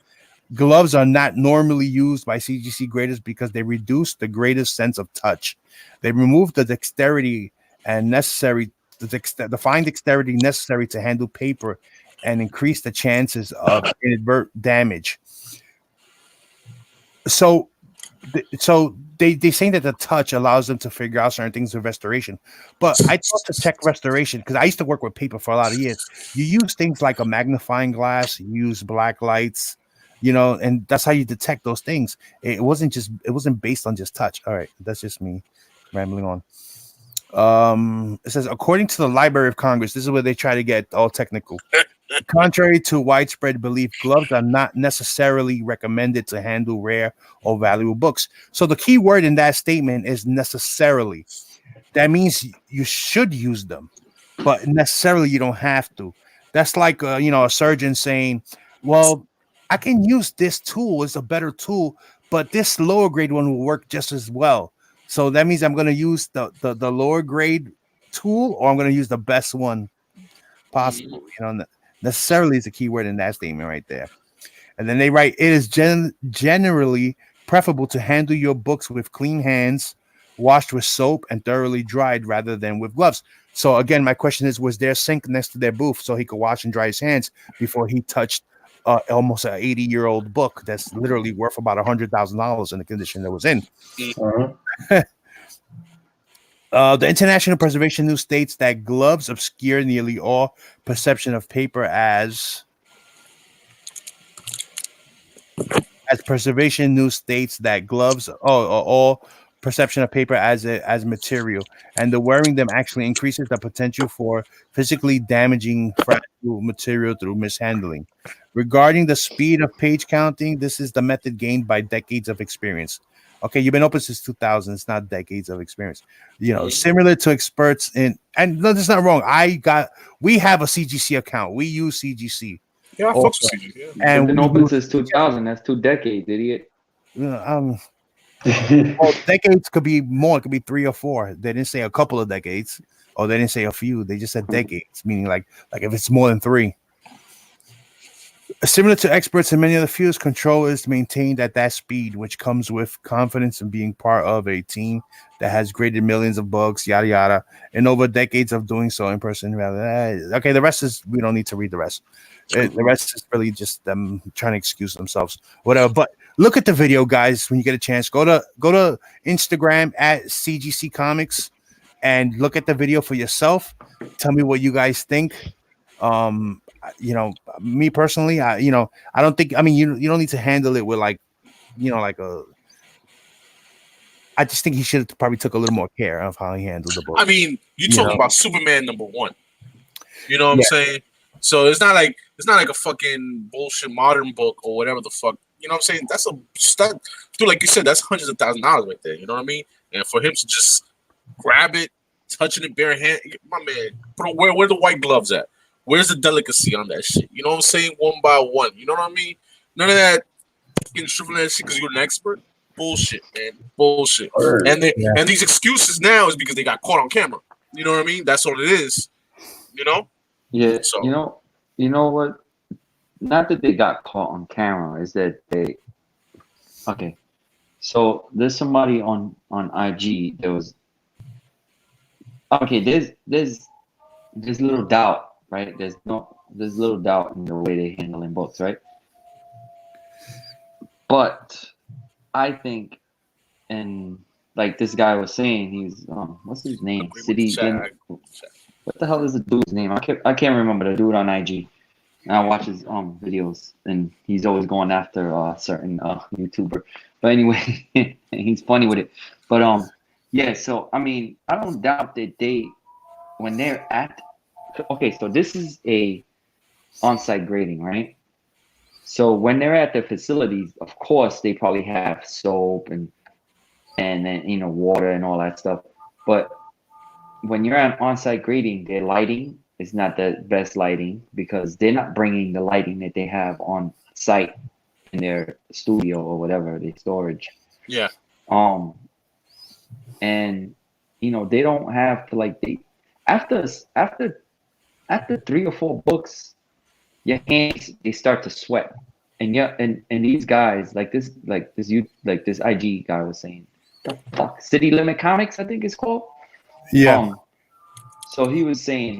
Gloves are not normally used by CGC graders because they reduce the grader's sense of touch. They remove the dexterity and the fine dexterity necessary to handle paper and increase the chances of inadvertent damage. So so they saying that the touch allows them to figure out certain things with restoration. But I thought to check restoration, because I used to work with paper for a lot of years. You use things like a magnifying glass, you use black lights, and that's how you detect those things. It wasn't based on just touch. All right, that's just me rambling on. It says, according to the Library of Congress, this is where they try to get all technical. Contrary to widespread belief, gloves are not necessarily recommended to handle rare or valuable books. So the key word in that statement is necessarily. That means you should use them, but necessarily you don't have to. That's like a surgeon saying, well, I can use this tool, it's a better tool, but this lower grade one will work just as well. So that means I'm going to use the lower grade tool, or I'm going to use the best one possible. Necessarily is the key word in that statement right there. And then they write, it is generally preferable to handle your books with clean hands, washed with soap and thoroughly dried rather than with gloves. So again, my question is, was there a sink next to their booth so he could wash and dry his hands before he touched almost an 80-year-old book that's literally worth about $100,000 in the condition that was in? The International Preservation News states that gloves obscure nearly all perception of paper as Preservation News states that gloves all perception of paper as material, and the wearing them actually increases the potential for physically damaging fragile material through mishandling. Regarding the speed of page counting, this is the method gained by decades of experience. Okay, you've been open since 2000. It's not decades of experience. Similar to experts in, and no, that's not wrong. We have a CGC account. We use CGC. Yeah, I fuck with CGC. Yeah. And been open since 2000. That's 2 decades, idiot. Well, decades could be more. It could be 3 or 4. They didn't say a couple of decades, or they didn't say a few. They just said decades, meaning like if it's more than 3. Similar to experts in many other fields, control is maintained at that speed, which comes with confidence in being part of a team that has graded millions of books, yada yada, and over decades of doing so in person. Okay, the rest is, we don't need to read the rest. The rest is really just them trying to excuse themselves, whatever. But look at the video, guys. When you get a chance, go to Instagram at CGC Comics and look at the video for yourself. Tell me what you guys think. Me personally, I don't think, you don't need to handle it with I just think he should have probably took a little more care of how he handled the book. You're talking about Superman #1. You know what I'm saying? So it's not like a fucking bullshit modern book or whatever the fuck. You know what I'm saying? That's dude, like you said, that's hundreds of thousands of dollars right there. You know what I mean? And for him to just grab it, touching it bare hand, my man, where the white gloves at? Where's the delicacy on that shit? You know what I'm saying? One by one. You know what I mean? None of that fucking stripping that shit because you're an expert. Bullshit, man. Bullshit. And these excuses now is because they got caught on camera. You know what I mean? That's what it is. Yeah. So. You know what? Not that they got caught on camera, is that they. Okay, so there's somebody on IG. There was. Okay, there's little doubt, right? There's little doubt in the way they handling books, right? But I think, and like this guy was saying, he's what's his name? What the hell is the dude's name? I can't remember the dude on IG. And I watch his videos, and he's always going after a certain YouTuber. But anyway, he's funny with it. But yeah. So I don't doubt that when they're at. Okay, so this is a on-site grading, right? So when they're at their facilities, of course they probably have soap and then water and all that stuff. But when you're on-site grading, their lighting is not the best lighting because they're not bringing the lighting that they have on site in their studio or whatever, their storage. Yeah. And they don't have to after 3 or 4 books, your hands they start to sweat. And and these guys this IG guy was saying, the fuck, City Limit Comics, I think it's called. Yeah. So he was saying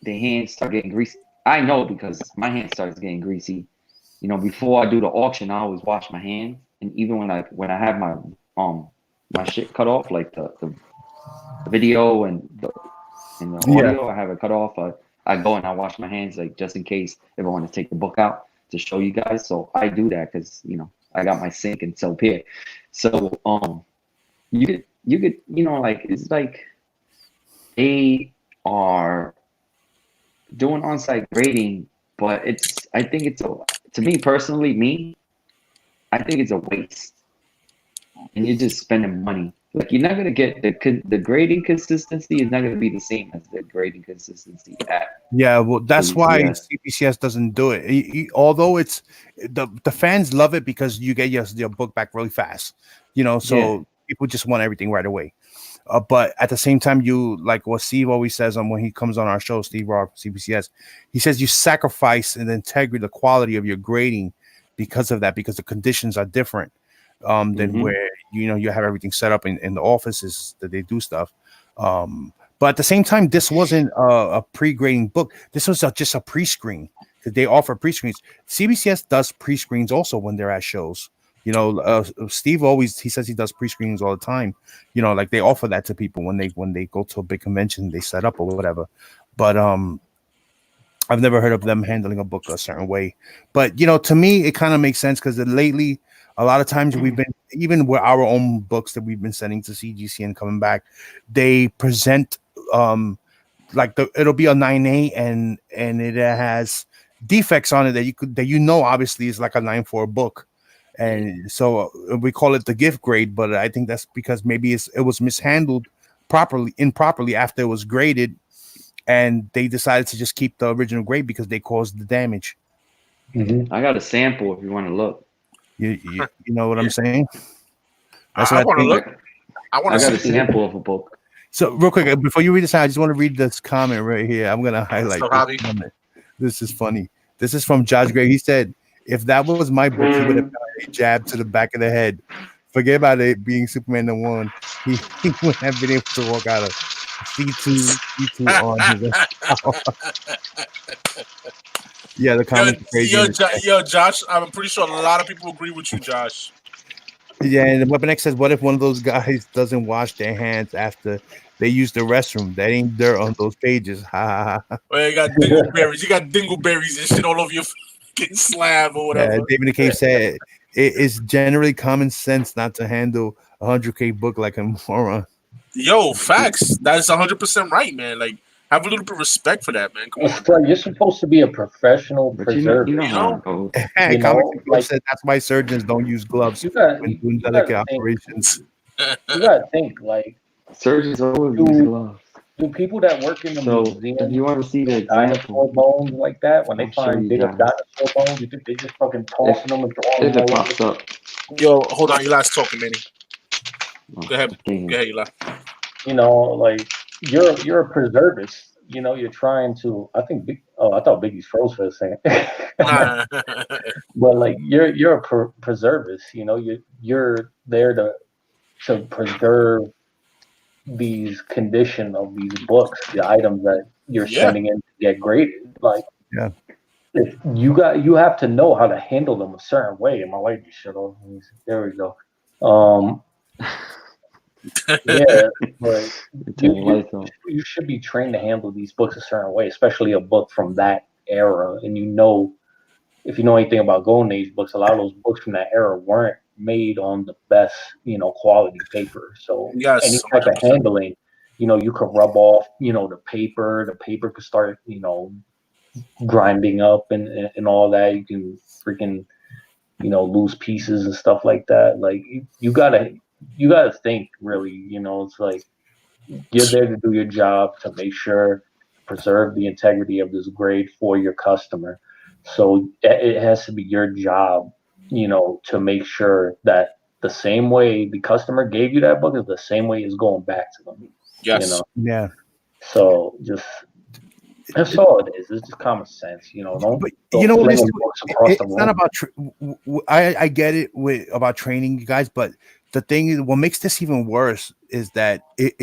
the hands start getting greasy. I know because my hand starts getting greasy. Before I do the auction, I always wash my hands, and even when I have my shit cut off, like the video and the audio, I have it cut off. I go and I wash my hands, like just in case if I want to take the book out to show you guys. So I do that because I got my sink and soap here. So you could like it's like they are doing on-site grading, but I think it's to me personally, I think it's a waste, and you're just spending money. Like you're not gonna get the grading consistency is not gonna be the same as the grading consistency at. Yeah, well, that's why CBCS. CBCS doesn't do it. Although it's the fans love it because you get your book back really fast, so people just want everything right away. But at the same time, you like what Steve always says when he comes on our show, Steve Rock, CBCS, he says you sacrifice the integrity, the quality of your grading because of that, because the conditions are different than where you have everything set up in the offices that they do stuff. But at the same time, this wasn't a pre-grading book. This was just a pre-screen because they offer pre-screens. CBCS does pre-screens also when they're at shows. Steve he says he does pre-screenings all the time. Like they offer that to people when they go to a big convention they set up or whatever. But I've never heard of them handling a book a certain way. But to me, it kind of makes sense because lately, a lot of times we've been, even with our own books that we've been sending to CGC and coming back, they present like it'll be a 9A and it has defects on it that obviously is like a 9.4 book. And so we call it the gift grade, but I think that's because maybe it was mishandled improperly after it was graded, and they decided to just keep the original grade because they caused the damage. I got a sample if you want to look. You know what I'm saying? That's I what want to think. look. I I got a sample of a book. So real quick, before you read this out, I just want to read this comment right here. I'm gonna highlight this comment. This is funny. This is from Josh Gray. He said, "If that was my book, he would have got a jab to the back of the head. Forget about it being Superman the One. He wouldn't have been able to walk out of C2 on his." Yeah, the comments crazy. Josh, I'm pretty sure a lot of people agree with you, Josh. Yeah, and Weapon X says, "What if one of those guys doesn't wash their hands after they use the restroom? That ain't dirt on those pages." Ha ha ha. Well, you got dingleberries. You got dingleberries and shit all over your fucking slab or whatever. Yeah, David the Cave said, "It is generally common sense not to handle a 100K book like a moron." Yo, facts. That's 100% right, man. Like, have a little bit of respect for that, man. Come on. It's like you're supposed to be a profestional preserver. How it goes. Hey, You know, Comic Book like- said that's why surgeons don't use gloves You got when doing you delicate gotta think, operations. you gotta think like, Surgeons always Dude. use gloves. do people that work in the So museum if you want to see the dinosaur example, bones like that, when they I'll show find you bigger guys. dinosaur bones, you think they just fucking tossing them and throwing if them it all pops over? up, Yo, hold on. Eli's talking, Manny. Go ahead. okay. Go ahead, Eli. You know, like you're a preservist. You know, you're trying to. I think. I thought Biggie's froze for a second. But like you're a preservist. You know, you're there to preserve these condition of these books, the items that you're Yeah. sending in to get graded. Like, Yeah. if you have to know how to handle them a certain way. And my wife just shut off. There we go. Yeah, but Turn the lights on. you should be trained to handle these books a certain way, especially a book from that era. And if you know anything about Golden Age books, a lot of those books from that era weren't made on the best, quality paper. So Yes, any type of 100%. handling, you could rub off, the paper. The paper could start, grinding up and all that. You can freaking, lose pieces and stuff like that. Like you gotta think really, it's like you're there to do your job to make sure preserve the integrity of this grade for your customer. So it has to be your job, to make sure that the same way the customer gave you that book is the same way it's going back to them. Yes. Yeah. So that's all it is. It's just common sense, Don't But don't you know what it is fling too? books across It's the not room. about I get it about training you guys, but the thing is, what makes this even worse is that it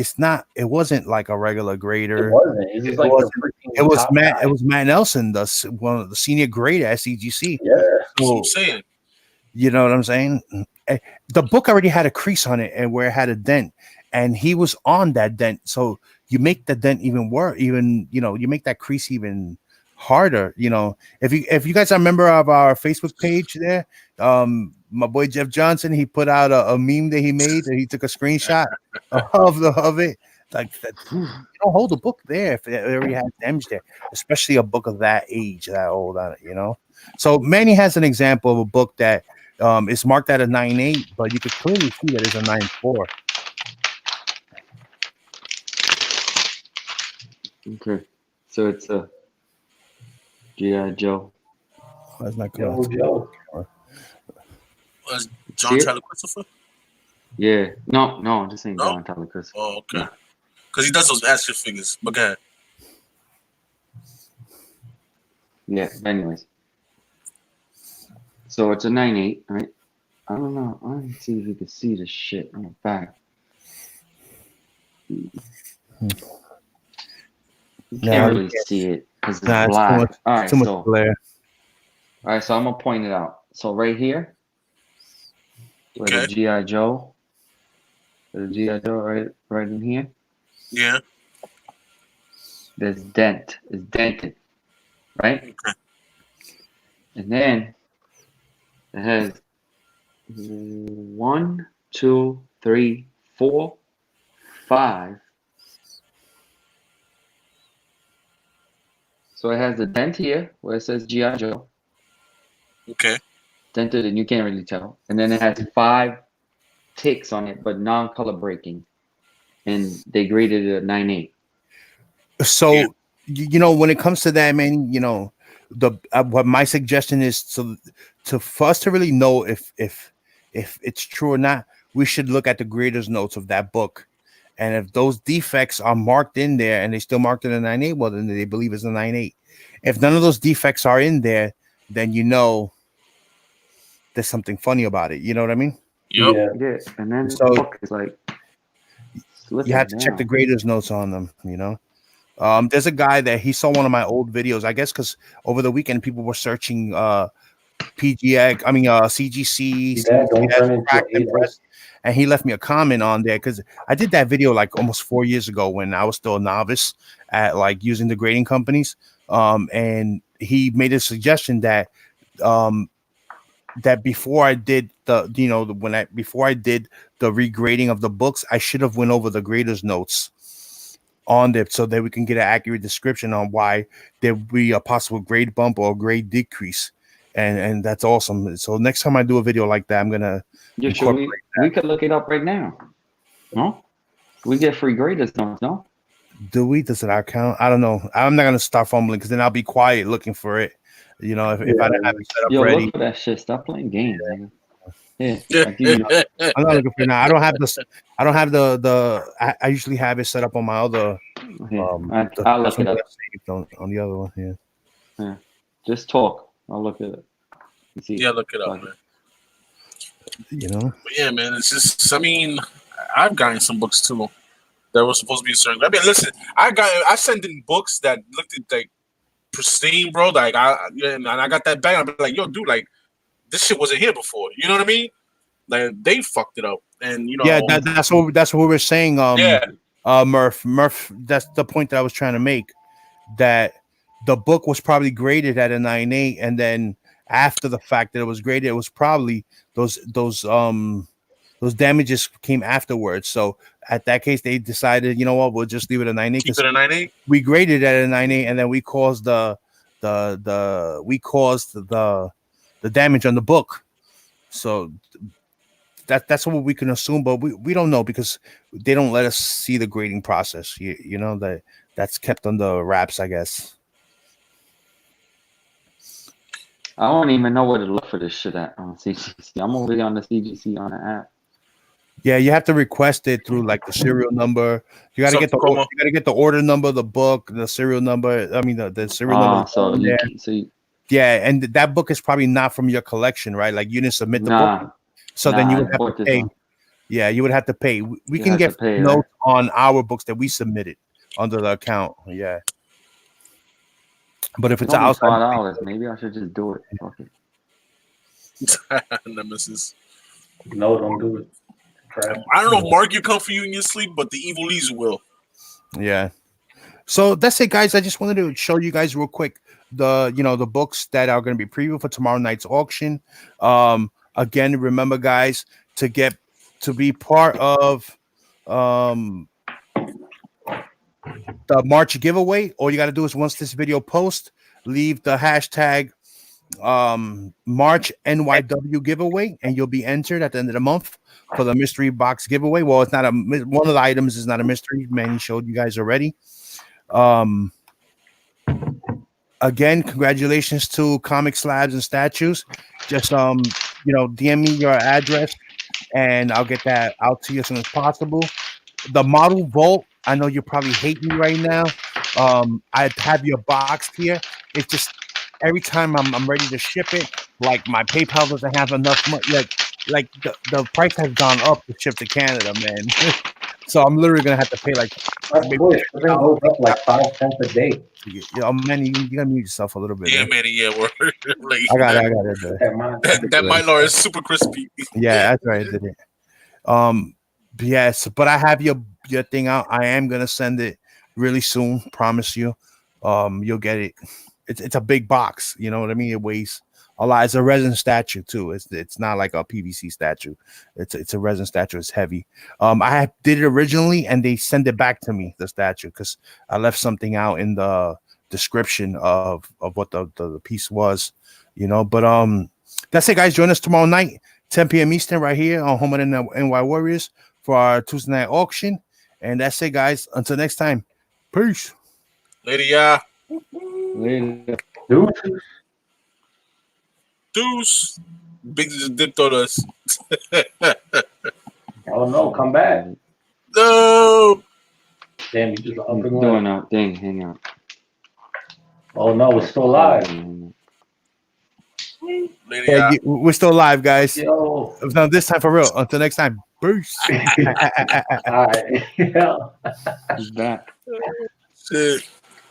wasn't like a regular grader. It wasn't. It's just like wasn't. the freaking It was top Matt. guy. It was Matt Nelson, one of the senior grader at CGC. Yeah. That's what So, I'm saying. you know what I'm saying? the book already had a crease on it and where it had a dent, and he was on that dent. So you make the dent even worse, even you make that crease even harder. If you guys are a member of our Facebook page there, my boy Jeff Johnson, he put out a meme that he made, and he took a screenshot of it. Like that, you don't hold a book there if it already has damage there, especially a book of that age, that old on it. So Manny has an example of a book that is marked at a 9.8, but you could clearly see that it's a 9.4. Okay, so it's a G.I. Joe. That's not Yo, good. Joe. Was John Yeah. Tyler Christopher? Yeah, no, this ain't No? John Tyler Christopher. Oh, okay. No. Because he does those action figures. But go ahead. Yeah, anyways. So it's a 9.8, right? I don't know. I don't see if you can see the shit on the back. You No, can't you really can't. see it because it's Nah, it's too black. much- all right, Too much so glare. I'm gonna point it out. So right here, where the Okay. G.I. Joe, right in here, Yeah. there's dent. It's dented, right? Okay. And then it has 1, 2, 3, 4, 5. So it has a dent here where it says G.I. Joe. Okay. Dented, and you can't really tell. And then it has 5 ticks on it, but non-color breaking. And they graded it a 9.8. So Yeah. when it comes to that, man, what my suggestion is for us to really know if it's true or not, we should look at the grader's notes of that book, and if those defects are marked in there and they still marked it a 9.8, well, then they believe it's a 9.8. If none of those defects are in there, then there's something funny about it. You know what I mean? Yep. Yeah. Yeah, and then So- the book is like You have to check the grader's notes on them. There's a guy that he saw one of my old videos, I guess, because over the weekend people were searching PGX, CGC, Yeah, don't turn into cracked and a- pressed, and he left me a comment on there because I did that video like almost 4 years ago when I was still a novice at like using the grading companies. And he made a suggestion that that before I did before I did the regrading of the books, I should have went over the grader's notes on there so that we can get an accurate description on why there would be a possible grade bump or grade decrease. And that's awesome. So next time I do a video like that, I'm gonna Yeah, sure. We could look it up right now. No, we get free graders notes. No, does it not count? I don't know. I'm not gonna start fumbling because then I'll be quiet looking for it. If I don't have it set up yo, ready. look for that shit. Stop playing games, nigga. Yeah, Yeah. I give you I'm not looking for it now. I don't have this. I don't have the. I usually have it set up on my other. yeah, The I'll look first one it up. that I saved on the other one. Yeah. Just talk. I'll look at it. You see, Yeah, look it up, Fuck man. But yeah, man, it's just, I've gotten some books too that were supposed to be certain. Listen, I sent in books that looked at like pristine, bro. Like and I got that back. I'm like, yo, dude, like this shit wasn't here before. You know what I mean? Like they fucked it up, and Yeah, that's what we were saying. yeah, Murph. That's the point that I was trying to make. That the book was probably graded at a 9.8, and then after the fact that it was graded, it was probably those damages came afterwards. So at that case, they decided, you know what, we'll just leave it at 9.8 keep because it a 9.8. we graded at a 9.8, and then we caused the damage on the book. So that's what we can assume, but we don't know because they don't let us see the grading process. That's kept under wraps, I guess. I don't even know where to look for this shit at on CGC. I'm over here on the CGC on the app. Yeah, you have to request it through like the serial number. You gotta So, get the order number of the book, the serial number. I mean the serial number. So Yeah, and that book is probably not from your collection, right? Like you didn't submit the book, so then you would have to pay. Yeah, you would have to pay. We can get notes on our books that we submitted under the account. Yeah, but if it's outside, $5, maybe I should just do it. Okay. Nemesis. No, don't do it. Crap. I don't know if Mark you come for you in your sleep, but the Evil Lees will. Yeah. So that's it, guys. I just wanted to show you guys real quick the books that are going to be previewed for tomorrow night's auction. Again, remember, guys, to be part of the March giveaway. All you got to do is, once this video posts, leave the hashtag March NYW giveaway, and you'll be entered at the end of the month for the mystery box giveaway. Well, it's not one of the items is not a mystery. Manny showed you guys already. Again, congratulations to Comic Slabs and Statues. Just DM me your address and I'll get that out to you as soon as possible. The model vault, I know you probably hate me right now. I have your box here. It's just every time I'm ready to ship it, like my PayPal doesn't have enough money. Like the price has gone up to ship to Canada, man. So I'm literally gonna have to pay like That's cool. It goes up like 5 cents a day. man, you gotta mute yourself a little bit. Yeah, Man. Manny. Yeah, we're like, I got it. that Mylar is super crispy. Yeah, that's right. I did it. Yes, but I have your thing out. I am gonna send it really soon. Promise you. You'll get it. It's a big box. You know what I mean? It weighs a lot. It's a resin statue too. It's not like a PVC statue. It's a resin statue. It's heavy. I did it originally, and they sent it back to me, the statue, because I left something out in the description of what the piece was. But that's it, guys. Join us tomorrow night, 10 p.m. Eastern, right here on Home of the NY Warriors for our Tuesday night auction. And that's it, guys. Until next time, peace. Later, yeah. Later. Deuce. Big just dipped on us. Oh no, come back. No. Damn, you just up and Doing going. our thing. Hang on. Oh no, we're still live. Later, Yeah, yeah. we're still live, guys. Yo. Now this time for real. Until next time, peace. All right. Yeah. He's back. Shit.